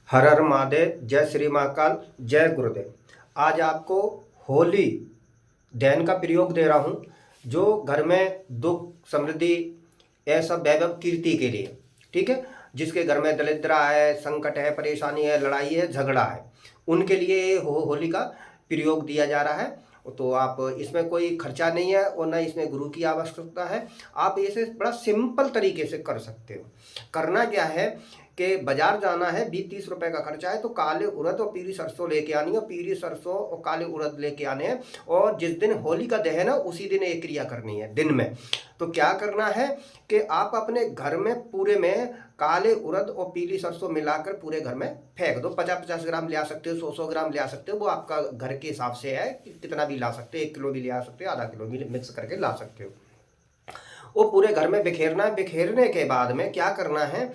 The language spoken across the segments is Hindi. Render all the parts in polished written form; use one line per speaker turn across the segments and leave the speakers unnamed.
हर हर महादेव, जय श्री महाकाल, जय गुरुदेव। आज आपको होली दहन का प्रयोग दे रहा हूँ, जो घर में दुख समृद्धि ऐसा वैभव कीर्ति के लिए, ठीक है। जिसके घर में दरिद्र है, संकट है, परेशानी है, लड़ाई है, झगड़ा है, उनके लिए होली का प्रयोग दिया जा रहा है। तो आप इसमें कोई खर्चा नहीं है और न इसमें गुरु की आवश्यकता है। आप इसे बड़ा सिंपल तरीके से कर सकते हो। करना क्या है कि बाजार जाना है, 20-30 रुपए का खर्चा है। तो काले उड़द और पीली सरसों लेके आनी है, पीली सरसों और काले उड़द लेके आने हैं। और जिस दिन होली का दहन है उसी दिन एक क्रिया करनी है दिन में। तो क्या करना है कि आप अपने घर में पूरे में काले उड़द और पीली सरसों मिलाकर पूरे घर में फेंक दो। 50-50 ग्राम ले आ सकते हो, 100-100 ग्राम ले आ सकते हो, वो आपका घर के हिसाब से है, कितना भी ला सकते हो। 1 किलो भी ले आ सकते हो, आधा किलो भी मिक्स करके ला सकते हो। वो पूरे घर में बिखेरना है। बिखेरने के बाद में क्या करना है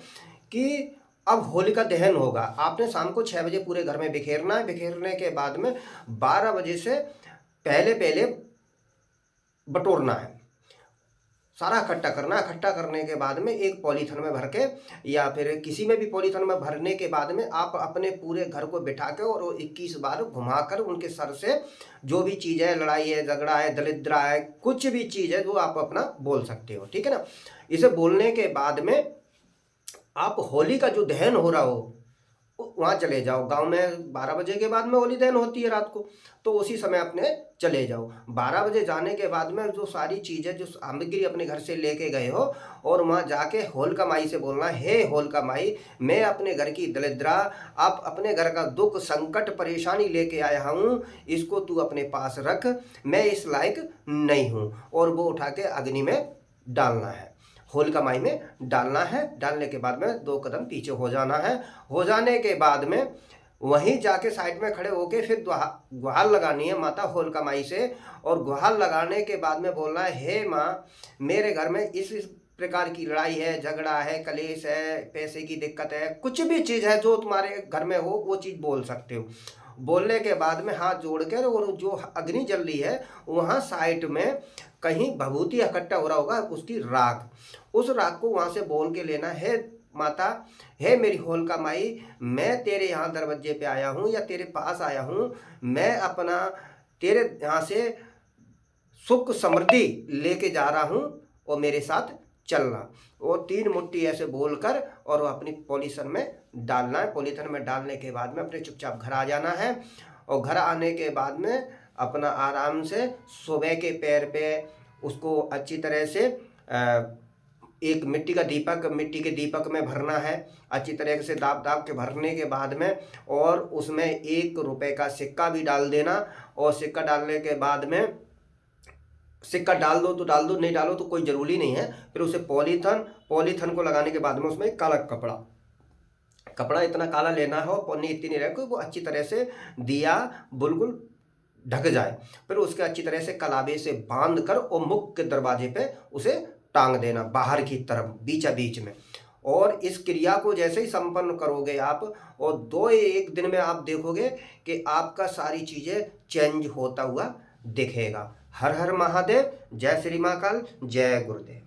कि अब होलिका दहन होगा। आपने शाम को 6 बजे पूरे घर में बिखेरना है। बिखेरने के बाद में 12 बजे से पहले पहले बटोरना है, सारा इकट्ठा करना। इकट्ठा करने के बाद में एक पॉलीथीन में भर के या फिर किसी में भी पॉलीथीन में भरने के बाद में आप अपने पूरे घर को बिठा के और 21 बार घुमाकर उनके सर से जो भी चीज़ है, लड़ाई है, झगड़ा है, दरिद्र है, कुछ भी चीज़ है जो आप अपना बोल सकते हो, ठीक है ना। इसे बोलने के बाद में आप होली का जो दहन हो रहा हो वहाँ चले जाओ। गांव में 12 बजे के बाद में होली दहन होती है रात को, तो उसी समय अपने चले जाओ। 12 बजे जाने के बाद में जो सारी चीज़ें, जो सामग्री अपने घर से लेके गए हो, और वहाँ जाके होलिका माई से बोलना, हे होलिका माई, मैं अपने घर की दरिद्रा, आप अपने घर का दुख संकट परेशानी लेके आया हूँ, इसको तू अपने पास रख, मैं इस लायक नहीं हूँ। और वो उठा के अग्नि में डालना है, होलिका माई में डालना है। डालने के बाद में 2 कदम पीछे हो जाना है। हो जाने के बाद में वहीं जाके साइड में खड़े होके फिर गुहार लगानी है माता होलिका माई से। और गुहार लगाने के बाद में बोलना है, हे माँ, मेरे घर में इस प्रकार की लड़ाई है, झगड़ा है, कलेश है, पैसे की दिक्कत है, कुछ भी चीज़ है जो तुम्हारे घर में हो वो चीज़ बोल सकते हो। बोलने के बाद में हाथ जोड़कर, और जो अग्नि जल रही है वहाँ साइड में कहीं भभूति इकट्ठा हो रहा होगा, उसकी राख, उस राख को वहाँ से बोल के लेना है, माता, हे मेरी होलिका माई, मैं तेरे यहाँ दरवाजे पे आया हूँ या तेरे पास आया हूँ, मैं अपना तेरे यहाँ से सुख समृद्धि लेके जा रहा हूँ और मेरे साथ चलना। और 3 मुट्ठी ऐसे बोलकर और वो अपनी पॉलीथीन में डालना है। पॉलीथीन में डालने के बाद में अपने चुपचाप घर आ जाना है। और घर आने के बाद में अपना आराम से सुबह के पैर पे उसको अच्छी तरह से एक मिट्टी के दीपक में भरना है। अच्छी तरह से दाब दाब के भरने के बाद में और उसमें 1 रुपए का सिक्का भी डाल देना। और सिक्का डालने के बाद में, सिक्का डाल दो तो डाल दो, नहीं डालो तो कोई ज़रूरी नहीं है। फिर उसे पॉलीथीन को लगाने के बाद में उसमें काला कपड़ा इतना काला लेना हो, पन्नी इतनी नहीं रहे, वो अच्छी तरह से दिया बिल्कुल ढक जाए। फिर उसके अच्छी तरह से कलाबे से बांध कर और मुख्य दरवाजे पे उसे टांग देना, बाहर की तरफ बीचा बीच में। और इस क्रिया को जैसे ही संपन्न करोगे आप, और 2-1 दिन में आप देखोगे कि आपका सारी चीज़ें चेंज होता हुआ दिखेगा। हर हर महादेव, जय श्री महाकाल, जय गुरुदेव।